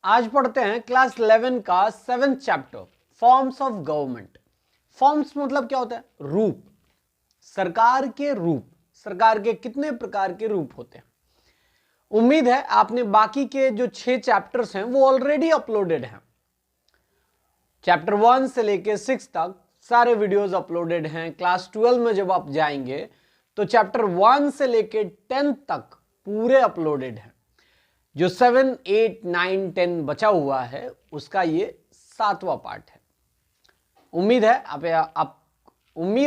आज पढ़ते हैं क्लास 11 का 7th chapter forms of government. Forms मतलब क्या होता है? रूप, सरकार के रूप। सरकार के कितने प्रकार के रूप होते हैं? उम्मीद है आपने बाकी के जो 6 चैप्टर्स हैं वो ऑलरेडी अपलोडेड हैं। चैप्टर 1 से लेके 6 तक सारे वीडियोस अपलोडेड हैं। क्लास 12 में जब आप जाएंगे तो चैप्टर 1 से लेके 10 तक पूरे अपलोडेड हैं। जो 7, 8, 9, 10 बचा हुआ है उसका ये 7वां पार्ट है। उम्मीद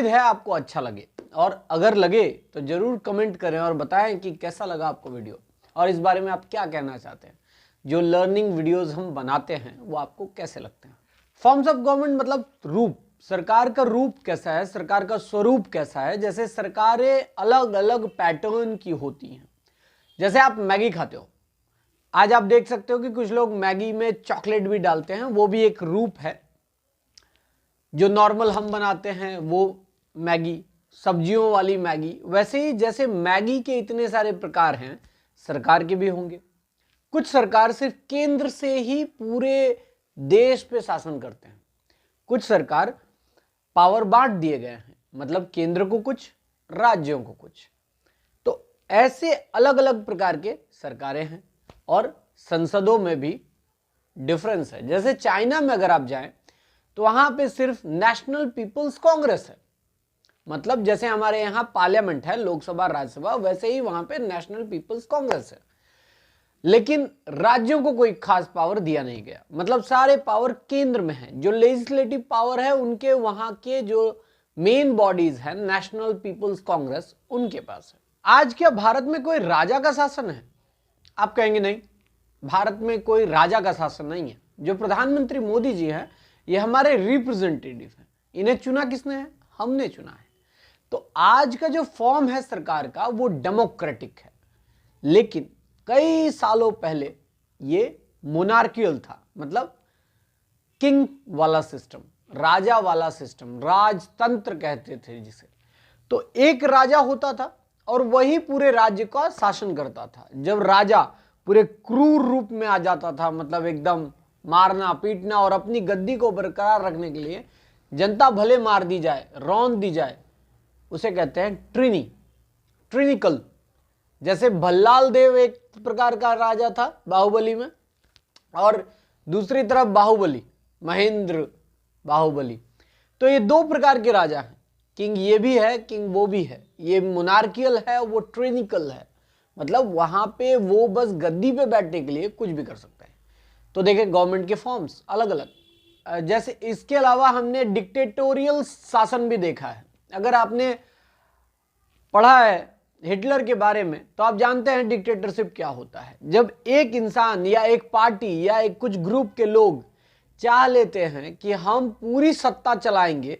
है आपको अच्छा लगे, और अगर लगे तो जरूर कमेंट करें और बताएं कि कैसा लगा आपको वीडियो और इस बारे में आप क्या कहना चाहते हैं। जो लर्निंग वीडियोस हम बनाते हैं वो आपको कैसे लगते हैं। फॉर्म्स ऑफ गवर्नमेंट मतलब रूप, सरकार का रूप कैसा है, सरकार का स्वरूप कैसा है। जैसे सरकारें अलग अलग पैटर्न की होती हैं। जैसे आप मैगी खाते हो, आज आप देख सकते हो कि कुछ लोग मैगी में चॉकलेट भी डालते हैं, वो भी एक रूप है। जो नॉर्मल हम बनाते हैं वो मैगी, सब्जियों वाली मैगी। वैसे ही जैसे मैगी के इतने सारे प्रकार हैं, सरकार के भी होंगे। कुछ सरकार सिर्फ केंद्र से ही पूरे देश पे शासन करते हैं, कुछ सरकार पावर बांट दिए गए हैं, मतलब केंद्र को कुछ, राज्यों को कुछ। तो ऐसे अलग अलग प्रकार के सरकारें हैं और संसदों में भी डिफरेंस है। जैसे चाइना में अगर आप जाएं तो वहां पे सिर्फ नेशनल पीपल्स कांग्रेस है, मतलब जैसे हमारे यहां पार्लियामेंट है, लोकसभा राज्यसभा, वैसे ही वहां पे नेशनल पीपल्स कांग्रेस है। लेकिन राज्यों को कोई खास पावर दिया नहीं गया, मतलब सारे पावर केंद्र में है। जो लेजिस्लेटिव पावर है उनके वहां के जो मेन बॉडीज है नेशनल पीपल्स कांग्रेस, उनके पास है। आज क्या भारत में कोई राजा का शासन है? आप कहेंगे नहीं, भारत में कोई राजा का शासन नहीं है। जो प्रधानमंत्री मोदी जी हैं ये हमारे रिप्रेजेंटेटिव हैं। इन्हें चुना किसने है? हमने चुना है। तो आज का जो फॉर्म है सरकार का वो डेमोक्रेटिक है। लेकिन कई सालों पहले ये मोनार्कियल था, मतलब किंग वाला सिस्टम, राजा वाला सिस्टम, राजतंत्र कहते थे जिसे। तो एक राजा होता था और वही पूरे राज्य का शासन करता था। जब राजा पूरे क्रूर रूप में आ जाता था, मतलब एकदम मारना पीटना, और अपनी गद्दी को बरकरार रखने के लिए जनता भले मार दी जाए, रौंद दी जाए, उसे कहते हैं ट्रिनिकल। जैसे भल्लाल देव एक प्रकार का राजा था बाहुबली में, और दूसरी तरफ बाहुबली, महेंद्र बाहुबली। तो ये दो प्रकार के राजा हैं, किंग ये भी है, किंग वो भी है। ये मोनार्कियल है, वो ट्रिनिकल है, मतलब वहां पे वो बस गद्दी पे बैठने के लिए कुछ भी कर सकता है। तो देखें गवर्नमेंट के फॉर्म्स अलग अलग। जैसे इसके अलावा हमने डिक्टेटोरियल शासन भी देखा है। अगर आपने पढ़ा है हिटलर के बारे में तो आप जानते हैं डिक्टेटरशिप क्या होता है। जब एक इंसान या एक पार्टी या एक कुछ ग्रुप के लोग चाह लेते हैं कि हम पूरी सत्ता चलाएंगे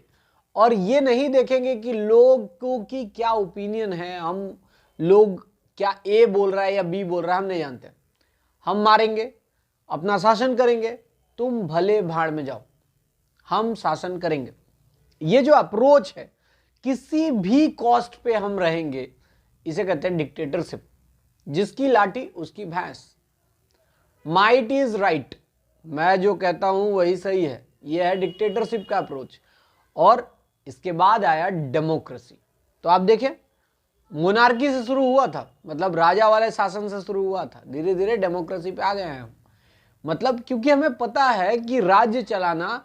और ये नहीं देखेंगे कि लोगों की क्या ओपिनियन है, हम लोग क्या ए बोल रहा है या बी बोल रहा है हम नहीं जानते, हम मारेंगे, अपना शासन करेंगे, तुम भले भाड़ में जाओ, हम शासन करेंगे। ये जो अप्रोच है, किसी भी कॉस्ट पे हम रहेंगे, इसे कहते हैं डिक्टेटरशिप। जिसकी लाठी उसकी भैंस, माइट इज राइट, मैं जो कहता हूं वही सही है, यह है डिक्टेटरशिप का अप्रोच। और इसके बाद आया डेमोक्रेसी। तो आप देखें मोनार्की से शुरू हुआ था, मतलब राजा वाले शासन से शुरू हुआ था, धीरे धीरे डेमोक्रेसी पे आ गए हैं हम। मतलब क्योंकि हमें पता है कि राज्य चलाना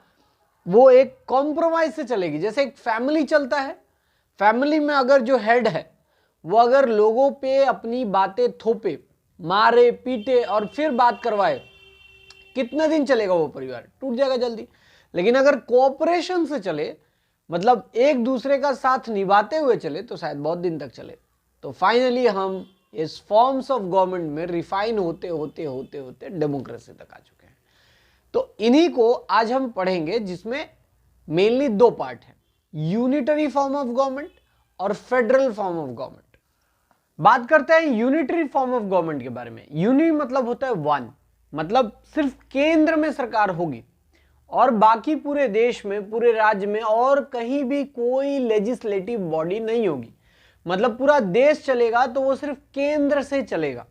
वो एक कॉम्प्रोमाइज से चलेगी। जैसे एक फैमिली चलता है, फैमिली में अगर जो हेड है वो अगर लोगों पे अपनी बातें थोपे, मारे पीटे और फिर बात करवाए, कितने दिन चलेगा वो परिवार? टूट जाएगा जल्दी। लेकिन अगर कोऑपरेशन से चले, मतलब एक दूसरे का साथ निभाते हुए चले, तो शायद बहुत दिन तक चले। तो फाइनली हम इस फॉर्म्स ऑफ गवर्नमेंट में रिफाइन होते होते होते होते डेमोक्रेसी तक आ चुके हैं। तो इन्हीं को आज हम पढ़ेंगे, जिसमें मेनली दो पार्ट है, यूनिटरी फॉर्म ऑफ गवर्नमेंट और फेडरल फॉर्म ऑफ गवर्नमेंट। बात करते हैं यूनिटरी फॉर्म ऑफ गवर्नमेंट के बारे में। यूनि मतलब होता है वन, मतलब सिर्फ केंद्र में सरकार होगी और बाकी पूरे देश में, पूरे राज्य में और कहीं भी कोई लेजिस्लेटिव बॉडी नहीं होगी। मतलब पूरा देश चलेगा तो वो सिर्फ केंद्र से चलेगा।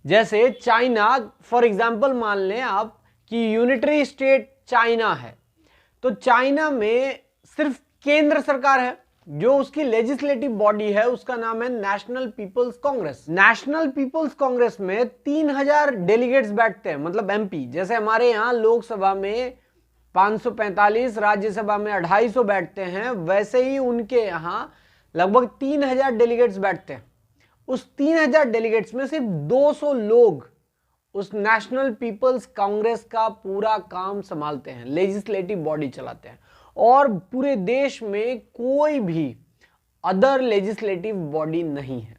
जैसे चाइना, फॉर एग्जाम्पल मान लें आप कि यूनिटरी स्टेट चाइना है, तो चाइना में सिर्फ केंद्र सरकार है, जो उसकी लेजिस्लेटिव बॉडी है उसका नाम है National People's Congress. National People's Congress में 3000 डेलीगेट्स बैठते हैं, मतलब एमपी। जैसे हमारे यहाँ लोकसभा में 545, राज्यसभा में 250 बैठते हैं, वैसे ही उनके यहाँ लगभग 3000 डेलीगेट्स बैठते हैं। उस 3000 डेलीगेट्स में सिर्फ 200 लोग उस नेशनल पीपल्स कांग्रेस का पूरा काम संभालते हैं, लेजिस्लेटिव बॉडी चलाते हैं, और पूरे देश में कोई भी अदर लेजिस्लेटिव बॉडी नहीं है।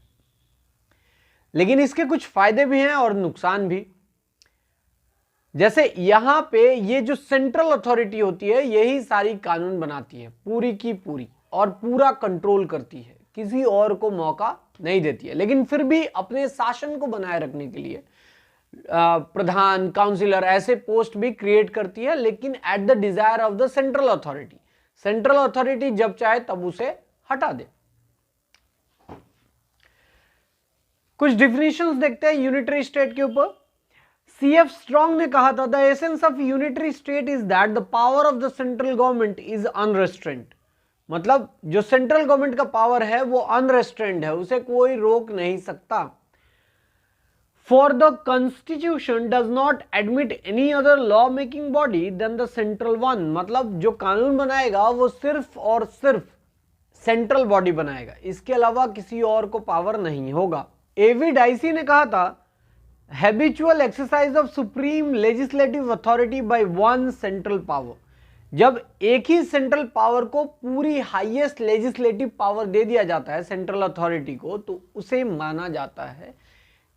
लेकिन इसके कुछ फायदे भी हैं और नुकसान भी। जैसे यहां पे ये जो सेंट्रल अथॉरिटी होती है, यही सारी कानून बनाती है पूरी की पूरी, और पूरा कंट्रोल करती है, किसी और को मौका नहीं देती है। लेकिन फिर भी अपने शासन को बनाए रखने के लिए प्रधान, काउंसिलर ऐसे पोस्ट भी क्रिएट करती है, लेकिन at the desire of the central authority. Central authority जब चाहे तब उसे हटा दे। कुछ डिफिनेशंस देखते हैं यूनिटरी स्टेट के ऊपर। सीएफ स्ट्रॉन्ग ने कहा था, the essence of unitary state is that the power of the central government is unrestrained. मतलब जो सेंट्रल गवर्नमेंट का पावर है वो अनरेस्ट्रेंड है, उसे कोई रोक नहीं सकता। For the Constitution does not admit any other law making body than the central one। मतलब जो कानून बनाएगा वो सिर्फ और सिर्फ सेंट्रल बॉडी बनाएगा, इसके अलावा किसी और को पावर नहीं होगा। एवी डाइसी ने कहा था, habitual exercise of supreme legislative authority by one central power. जब एक ही सेंट्रल पावर को पूरी हाईएस्ट लेजिस्लेटिव पावर दे दिया जाता है सेंट्रल अथॉरिटी को, तो उसे माना जाता है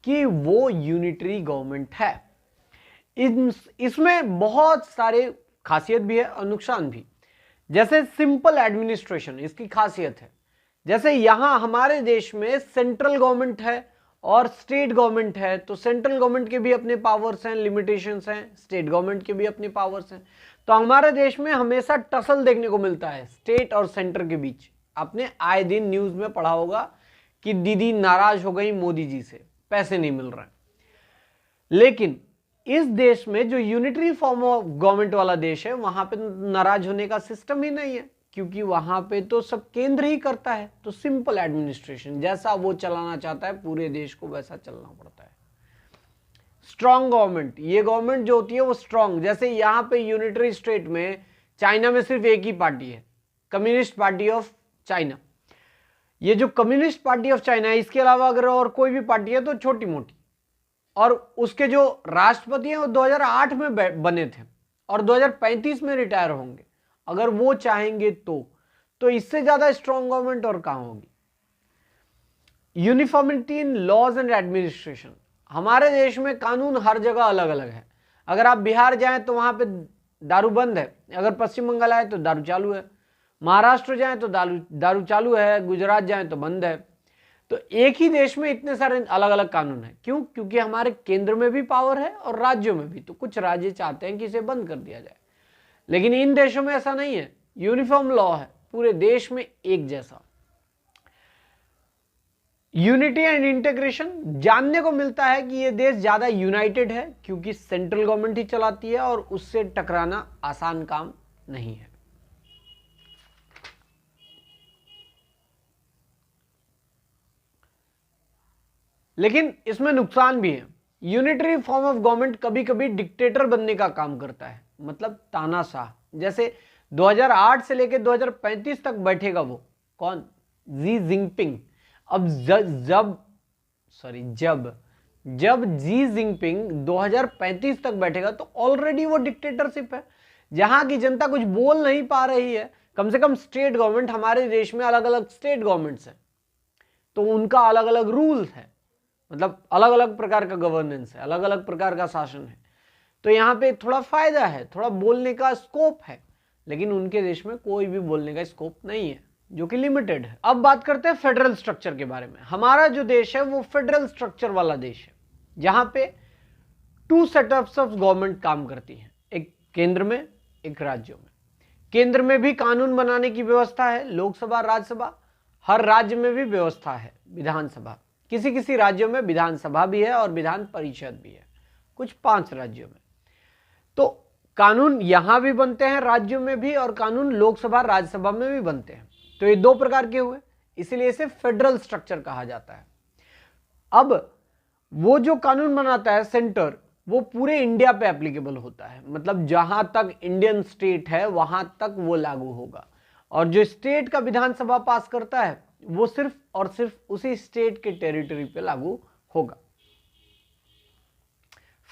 कि वो यूनिटरी गवर्नमेंट है। इसमें बहुत सारे खासियत भी है और नुकसान भी। जैसे सिंपल एडमिनिस्ट्रेशन इसकी खासियत है। जैसे यहां हमारे देश में सेंट्रल गवर्नमेंट है और स्टेट गवर्नमेंट है, तो सेंट्रल गवर्नमेंट के भी अपने पावर्स हैं, लिमिटेशंस हैं, स्टेट गवर्नमेंट के भी अपने पावर्स हैं। तो हमारे देश में हमेशा टसल देखने को मिलता है स्टेट और सेंटर के बीच। आपने आए दिन न्यूज में पढ़ा होगा कि दीदी नाराज हो गई मोदी जी से, पैसे नहीं मिल रहे हैं। लेकिन इस देश में जो यूनिटरी फॉर्म ऑफ गवर्नमेंट वाला देश है, वहां पे नाराज होने का सिस्टम ही नहीं है, क्योंकि वहां पे तो सब केंद्र ही करता है। तो सिंपल एडमिनिस्ट्रेशन, जैसा वो चलाना चाहता है पूरे देश को वैसा चलना पड़ता है। स्ट्रांग गवर्नमेंट, ये गवर्नमेंट जो होती है वो स्ट्रांग। जैसे यहां पे यूनिटरी स्टेट में चाइना में सिर्फ एक ही पार्टी है, कम्युनिस्ट पार्टी ऑफ चाइना। ये जो कम्युनिस्ट पार्टी ऑफ चाइना है, इसके अलावा अगर और कोई भी पार्टी है तो छोटी मोटी। और उसके जो राष्ट्रपति हैं वो 2008 में बने थे और 2035 में रिटायर होंगे, अगर वो चाहेंगे तो इससे ज्यादा स्ट्रांग गवर्नमेंट और कहां होगी। Uniformity in laws and administration, हमारे देश में कानून हर जगह अलग अलग है। अगर आप बिहार जाएं तो वहां पे दारू बंद है, अगर पश्चिम बंगाल आए तो दारू चालू है, महाराष्ट्र जाएं तो दारू चालू है, गुजरात जाएं तो बंद है। तो एक ही देश में इतने सारे अलग अलग कानून हैं। क्यों? क्योंकि हमारे केंद्र में भी पावर है और राज्यों में भी। तो कुछ राज्य चाहते हैं कि इसे बंद कर दिया जाए, लेकिन इन देशों में ऐसा नहीं है, यूनिफॉर्म लॉ है पूरे देश में एक जैसा। यूनिटी एंड इंटीग्रेशन, जानने को मिलता है कि ये देश ज्यादा यूनाइटेड है क्योंकि सेंट्रल गवर्नमेंट ही चलाती है और उससे टकराना आसान काम नहीं है। लेकिन इसमें नुकसान भी है। यूनिटरी फॉर्म ऑफ गवर्नमेंट कभी कभी डिक्टेटर बनने का काम करता है, मतलब तानाशाह। जैसे 2008 से लेकर 2035 तक बैठेगा वो कौन? Xi Jinping. अब जब जी जिनपिंग 2035 तक बैठेगा तो ऑलरेडी वो डिक्टेटरशिप है, जहां की जनता कुछ बोल नहीं पा रही है। कम से कम स्टेट गवर्नमेंट, हमारे देश में अलग अलग स्टेट गवर्नमेंट्स हैं, तो उनका अलग अलग रूल्स है, मतलब अलग अलग प्रकार का गवर्नेंस है, अलग अलग प्रकार का शासन है। तो यहाँ पे थोड़ा फायदा है, थोड़ा बोलने का स्कोप है, लेकिन उनके देश में कोई भी बोलने का स्कोप नहीं है, जो कि लिमिटेड है। अब बात करते हैं फेडरल स्ट्रक्चर के बारे में। हमारा जो देश है वो फेडरल स्ट्रक्चर वाला देश है, जहां पे 2 सेटअप्स ऑफ गवर्नमेंट काम करती है, एक केंद्र में, एक राज्यों में। केंद्र में भी कानून बनाने की व्यवस्था है, लोकसभा, राज्यसभा। हर राज्य में भी व्यवस्था है, विधानसभा किसी किसी राज्यों में विधानसभा भी है और विधान परिषद भी है, कुछ 5 राज्यों में। तो कानून यहां भी बनते हैं राज्यों में भी, और कानून लोकसभा राज्यसभा में भी बनते हैं। तो ये 2 प्रकार के हुए, इसलिए इसे फेडरल स्ट्रक्चर कहा जाता है। अब वो जो कानून बनाता है सेंटर, वो पूरे इंडिया पे एप्लीकेबल होता है, मतलब जहां तक इंडियन स्टेट है वहां तक वो लागू होगा, और जो स्टेट का विधानसभा पास करता है वो सिर्फ और सिर्फ उसी स्टेट के टेरिटरी पे लागू होगा।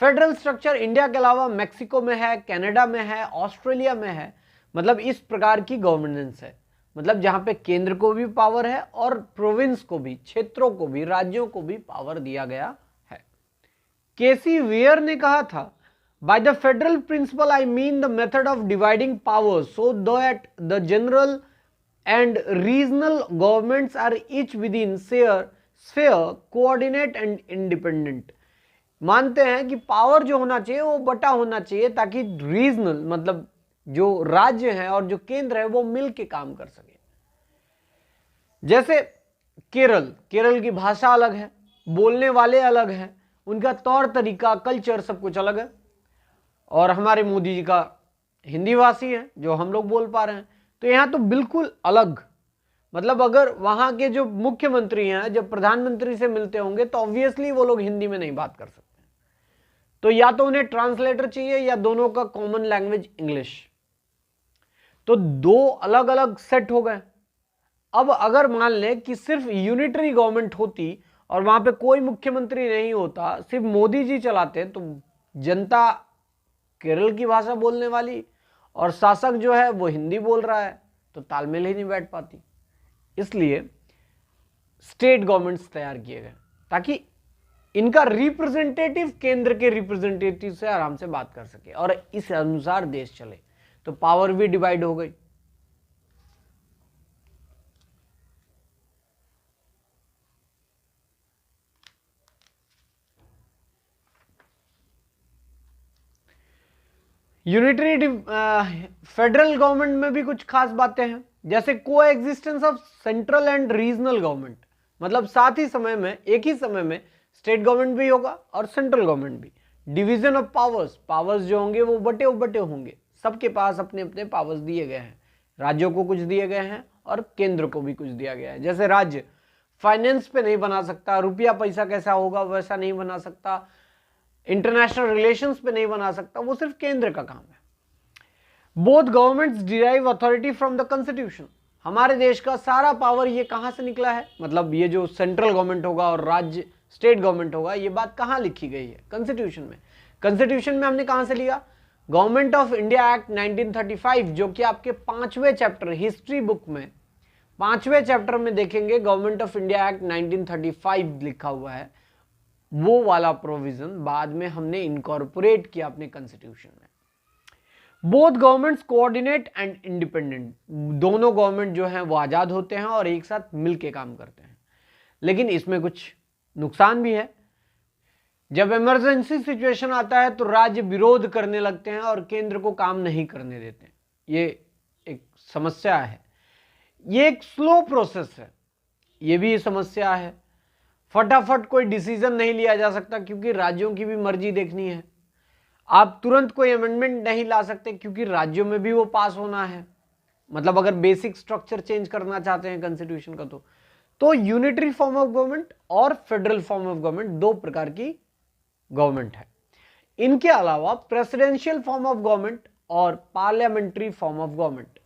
फेडरल स्ट्रक्चर इंडिया के अलावा मैक्सिको में है, कनाडा में है, ऑस्ट्रेलिया में है। मतलब इस प्रकार की गवर्नेंस है, मतलब जहां पे केंद्र को भी पावर है और प्रोविंस को भी, क्षेत्रों को भी, राज्यों को भी पावर दिया गया है। केसी वेयर ने कहा था, by the federal principle I mean the method of dividing power so that the general and regional governments are each within sphere coordinate and independent. मानते हैं कि पावर जो होना चाहिए वो बटा होना चाहिए, ताकि रीजनल मतलब जो राज्य है और जो केंद्र है वो मिल के काम कर सके। जैसे केरल की भाषा अलग है, बोलने वाले अलग हैं, उनका तौर तरीका, कल्चर सब कुछ अलग है, और हमारे मोदी जी का हिंदी भाषी है जो हम लोग बोल पा रहे हैं, तो यहां तो बिल्कुल अलग। मतलब अगर वहां के जो मुख्यमंत्री हैं जब प्रधानमंत्री से मिलते होंगे तो ऑब्वियसली वो लोग हिंदी में नहीं बात कर सकते, तो या तो उन्हें ट्रांसलेटर चाहिए या दोनों का कॉमन लैंग्वेज इंग्लिश। तो 2 अलग अलग सेट हो गए। अब अगर मान लें कि सिर्फ यूनिटरी गवर्नमेंट होती और वहां पे कोई मुख्यमंत्री नहीं होता, सिर्फ मोदी जी चलाते, तो जनता केरल की भाषा बोलने वाली और शासक जो है वो हिंदी बोल रहा है, तो तालमेल ही नहीं बैठ पाती। इसलिए स्टेट गवर्नमेंट्स तैयार किए गए ताकि इनका रिप्रेजेंटेटिव केंद्र के रिप्रेजेंटेटिव से आराम से बात कर सके और इस अनुसार देश चले। तो पावर भी डिवाइड हो गई। यूनिटरी फेडरल गवर्नमेंट में भी कुछ खास बातें हैं, जैसे को existence of central and regional government, मतलब साथ ही समय में, एक ही समय में स्टेट गवर्नमेंट भी होगा और सेंट्रल गवर्नमेंट भी। डिवीजन ऑफ पावर्स जो होंगे वो बटे होंगे, सबके पास अपने अपने पावर्स दिए गए हैं, राज्यों को कुछ दिए गए हैं और केंद्र को भी कुछ दिया गया है। जैसे राज्य फाइनेंस पे नहीं बना सकता, रुपया पैसा कैसा होगा वैसा नहीं बना सकता, इंटरनेशनल रिलेशंस पे नहीं बना सकता, वो सिर्फ केंद्र का काम है। Both governments derive authority from the constitution. हमारे देश का सारा पावर ये कहां से निकला है, मतलब ये जो सेंट्रल गवर्नमेंट होगा और राज्य स्टेट गवर्नमेंट होगा, ये बात कहां लिखी गई है, कॉन्स्टिट्यूशन में। कॉन्स्टिट्यूशन में हमने कहां से लिया, गवर्नमेंट ऑफ इंडिया एक्ट 1935, जो कि आपके 5वें चैप्टर हिस्ट्री बुक में 5वें चैप्टर में देखेंगे, गवर्नमेंट ऑफ इंडिया एक्ट 1935 लिखा हुआ है। वो वाला प्रोविजन बाद में हमने इनकॉर्पोरेट किया अपने कॉन्स्टिट्यूशन में। Both governments coordinate and independent, दोनों गवर्नमेंट जो हैं वो आजाद होते हैं और एक साथ मिलके काम करते हैं। लेकिन इसमें कुछ नुकसान भी है। जब इमरजेंसी सिचुएशन आता है तो राज्य विरोध करने लगते हैं और केंद्र को काम नहीं करने देते। ये एक समस्या है, ये एक स्लो प्रोसेस है, ये भी समस्या है। फटाफट कोई डिसीजन नहीं लिया जा सकता क्योंकि राज्यों की भी मर्जी देखनी है। आप तुरंत कोई अमेंडमेंट नहीं ला सकते क्योंकि राज्यों में भी वो पास होना है। मतलब अगर बेसिक स्ट्रक्चर चेंज करना चाहते हैं कॉन्स्टिट्यूशन का, तो यूनिटरी फॉर्म ऑफ गवर्नमेंट और फेडरल फॉर्म ऑफ गवर्नमेंट 2 प्रकार की गवर्नमेंट है। इनके अलावा प्रेसिडेंशियल फॉर्म ऑफ गवर्नमेंट और पार्लियामेंट्री फॉर्म ऑफ गवर्नमेंट।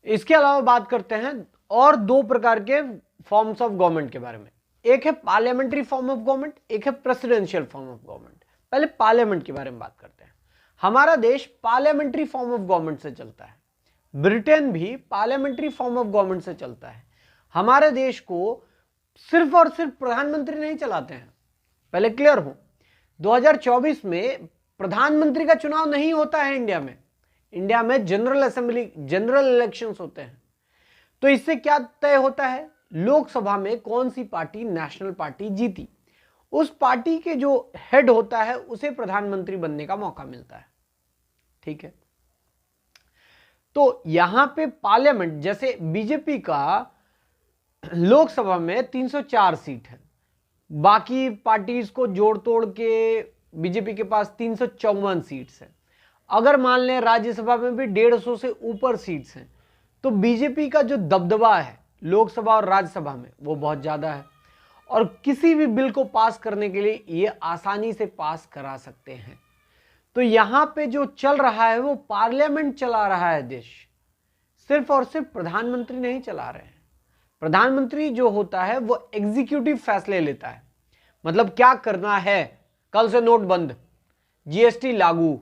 इसके अलावा बात करते हैं और 2 प्रकार के फॉर्म्स ऑफ गवर्नमेंट के बारे में। एक है पार्लियामेंट्री फॉर्म ऑफ गवर्नमेंट, एक है प्रेसिडेंशियल फॉर्म ऑफ गवर्नमेंट। पहले पार्लियामेंट के बारे में बात करते हैं। हमारा देश पार्लियामेंट्री फॉर्म ऑफ गवर्नमेंट से चलता है, ब्रिटेन भी पार्लियामेंट्री फॉर्म ऑफ गवर्नमेंट से चलता है। हमारे देश को सिर्फ और सिर्फ प्रधानमंत्री नहीं चलाते हैं, पहले क्लियर हो। 2024 में प्रधानमंत्री का चुनाव नहीं होता है इंडिया में। इंडिया में जनरल असेंबली, जनरल इलेक्शंस होते हैं। तो इससे क्या तय होता है, लोकसभा में कौन सी पार्टी नेशनल पार्टी जीती, उस पार्टी के जो हेड होता है उसे प्रधानमंत्री बनने का मौका मिलता है। ठीक है, तो यहां पे पार्लियामेंट, जैसे बीजेपी का लोकसभा में 304 सीट है, बाकी पार्टीज को जोड़ तोड़ के बीजेपी के पास 354 सीट्स हैं। अगर मान लें राज्यसभा में भी 150 से ऊपर सीट्स हैं, तो बीजेपी का जो दबदबा है लोकसभा और राज्यसभा में वो बहुत ज़्यादा है, और किसी भी बिल को पास करने के लिए ये आसानी से पास करा सकते हैं। तो यहाँ पे जो चल रहा है वो पार्लियामेंट चला रहा है देश, सिर्फ और सिर्फ प्रधानमंत्री नहीं चला रहे हैं। प्रधानमंत्री जो होता है वो एग्जीक्यूटिव फैसले लेता है, मतलब क्या करना है, कल से नोट बंद, जीएसटी लागू,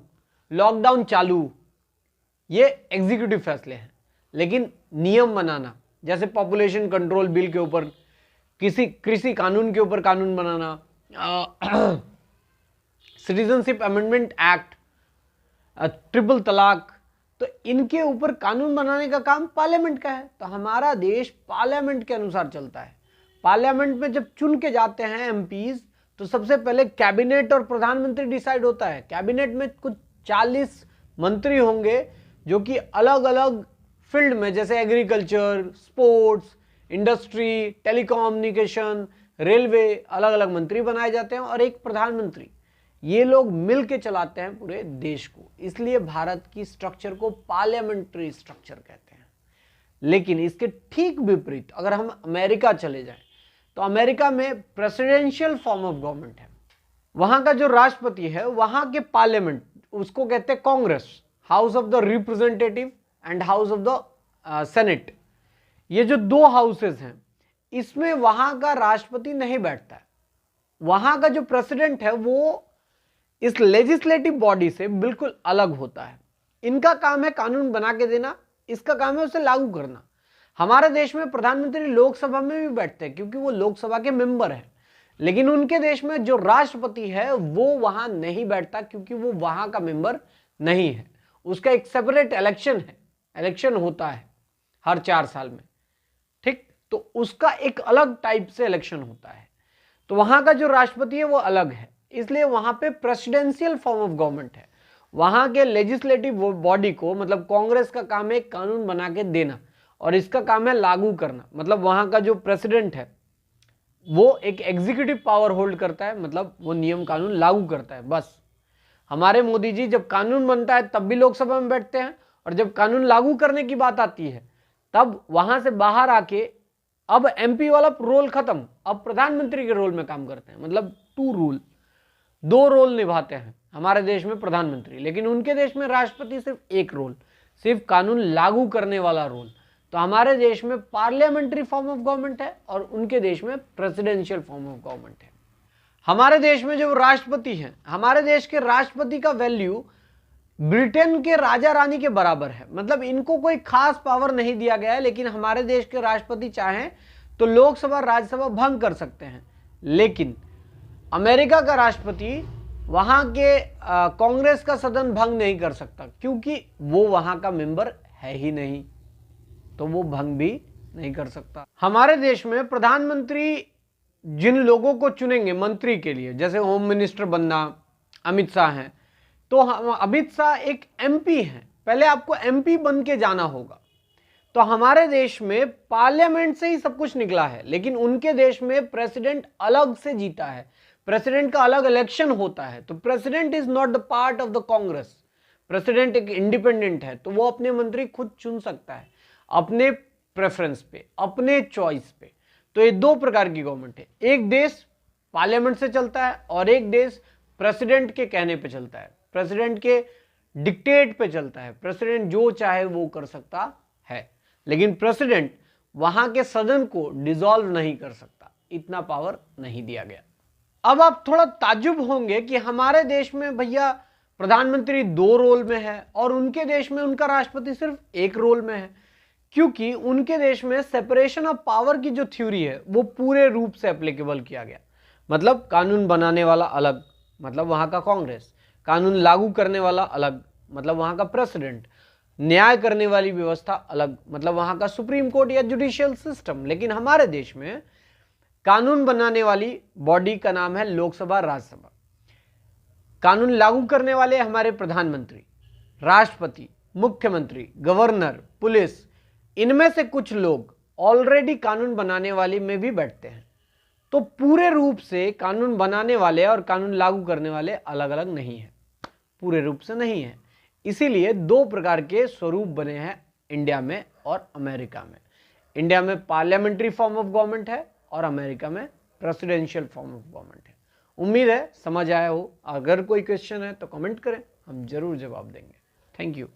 लॉकडाउन चालू, ये एग्जीक्यूटिव फैसले हैं। लेकिन नियम बनाना, जैसे पॉपुलेशन कंट्रोल बिल के ऊपर, किसी कृषि कानून के ऊपर कानून बनाना, सिटीजनशिप अमेंडमेंट एक्ट, ट्रिपल तलाक, तो इनके ऊपर कानून बनाने का काम पार्लियामेंट का है। तो हमारा देश पार्लियामेंट के अनुसार चलता है। पार्लियामेंट में जब चुन के जाते हैं एमपीज, तो सबसे पहले कैबिनेट और प्रधानमंत्री डिसाइड होता है। कैबिनेट में कुछ 40 मंत्री होंगे जो कि अलग अलग फील्ड में, जैसे agriculture, sports, industry, telecommunication, railway, अलग अलग मंत्री बनाए जाते हैं और एक प्रधानमंत्री। ये लोग मिल के चलाते हैं पूरे देश को, इसलिए भारत की स्ट्रक्चर को पार्लियामेंट्री स्ट्रक्चर कहते हैं। लेकिन इसके ठीक विपरीत अगर हम अमेरिका चले जाएं, तो अमेरिका में प्रेसिडेंशियल फॉर्म ऑफ गवर्नमेंट है। वहां का जो राष्ट्रपति है, वहां के पार्लियामेंट, उसको कहते हैं Congress, house of the representative and house of the senate. ये जो दो हाउसेस हैं, इसमें वहां का राष्ट्रपति नहीं बैठता है। वहां का जो प्रेसिडेंट है वो इस लेजिस्लेटिव बॉडी से बिल्कुल अलग होता है। इनका काम है कानून बना के देना, इसका काम है उसे लागू करना। हमारे देश में प्रधानमंत्री लोकसभा में भी बैठते हैं क्योंकि वो लोकसभा के मेंबर हैं, लेकिन उनके देश में जो राष्ट्रपति है वो वहां नहीं बैठता क्योंकि वो वहां का मेंबर नहीं है। उसका एक सेपरेट इलेक्शन है, इलेक्शन होता है हर 4 साल में, ठीक, तो उसका एक अलग टाइप से इलेक्शन होता है। तो वहां का जो राष्ट्रपति है वो अलग है, इसलिए वहां पे प्रेसिडेंशियल फॉर्म ऑफ गवर्नमेंट है। वहां के लेजिस्लेटिव बॉडी को, मतलब कांग्रेस का काम है कानून बना के देना और इसका काम है लागू करना। मतलब वहां का जो प्रेसिडेंट है वो एक एग्जीक्यूटिव पावर होल्ड करता है, मतलब वो नियम कानून लागू करता है, बस। हमारे मोदी जी जब कानून बनता है तब भी लोकसभा में बैठते हैं, और जब कानून लागू करने की बात आती है तब वहां से बाहर आके अब एमपी वाला रोल खत्म, अब प्रधानमंत्री के रोल में काम करते हैं। मतलब 2 रोल निभाते हैं हमारे देश में प्रधानमंत्री, लेकिन उनके देश में राष्ट्रपति सिर्फ एक रोल, सिर्फ कानून लागू करने वाला रोल। तो हमारे देश में पार्लियामेंट्री फॉर्म ऑफ गवर्नमेंट है और उनके देश में प्रेसिडेंशियल फॉर्म ऑफ गवर्नमेंट है। हमारे देश में जो राष्ट्रपति हैं, हमारे देश के राष्ट्रपति का वैल्यू ब्रिटेन के राजा रानी के बराबर है। मतलब इनको कोई खास पावर नहीं दिया गया है, लेकिन हमारे देश के राष्ट्रपति चाहें तो लोकसभा राज्यसभा भंग कर सकते हैं। लेकिन अमेरिका का राष्ट्रपति वहां के कांग्रेस का सदन भंग नहीं कर सकता क्योंकि वो वहां का मेंबर है ही नहीं, तो वो भंग भी नहीं कर सकता। हमारे देश में प्रधानमंत्री जिन लोगों को चुनेंगे मंत्री के लिए, जैसे होम मिनिस्टर बनना अमित शाह हैं, तो अमित शाह एक एमपी हैं, पहले आपको एमपी बन के जाना होगा। तो हमारे देश में पार्लियामेंट से ही सब कुछ निकला है, लेकिन उनके देश में प्रेसिडेंट अलग से जीता है, प्रेसिडेंट का अलग इलेक्शन होता है। तो president is not the part of the Congress, president एक इंडिपेंडेंट है, तो वो अपने मंत्री खुद चुन सकता है अपने प्रेफरेंस पे, अपने चॉइस पे। तो ये 2 प्रकार की गवर्नमेंट है, एक देश पार्लियामेंट से चलता है और एक देश प्रेसिडेंट के कहने पे चलता है, प्रेसिडेंट के डिक्टेट पे चलता है। प्रेसिडेंट जो चाहे वो कर सकता है, लेकिन प्रेसिडेंट वहां के सदन को डिसॉल्व नहीं कर सकता, इतना पावर नहीं दिया गया। अब आप थोड़ा ताज्जुब होंगे कि हमारे देश में भैया प्रधानमंत्री 2 रोल में है और उनके देश में उनका राष्ट्रपति सिर्फ 1 रोल में है, क्योंकि उनके देश में सेपरेशन ऑफ पावर की जो थ्योरी है वो पूरे रूप से एप्लीकेबल किया गया। मतलब कानून बनाने वाला अलग, मतलब वहां का कांग्रेस, कानून लागू करने वाला अलग, मतलब वहां का प्रेसिडेंट, न्याय करने वाली व्यवस्था अलग, मतलब वहां का सुप्रीम कोर्ट या जुडिशियल सिस्टम। लेकिन हमारे देश में कानून बनाने वाली बॉडी का नाम है लोकसभा राज्यसभा, कानून लागू करने वाले हमारे प्रधानमंत्री, राष्ट्रपति, मुख्यमंत्री, गवर्नर, पुलिस, इनमें से कुछ लोग ऑलरेडी कानून बनाने वाली में भी बैठते हैं। तो पूरे रूप से कानून बनाने वाले और कानून लागू करने वाले अलग अलग नहीं है, पूरे रूप से नहीं है। इसीलिए दो प्रकार के स्वरूप बने हैं इंडिया में और अमेरिका में। इंडिया में पार्लियामेंट्री फॉर्म ऑफ गवर्नमेंट है और अमेरिका में प्रेसिडेंशियल फॉर्म ऑफ गवर्नमेंट है। उम्मीद है समझ आया हो। अगर कोई क्वेश्चन है तो कमेंट करें, हम जरूर जवाब देंगे। Thank you.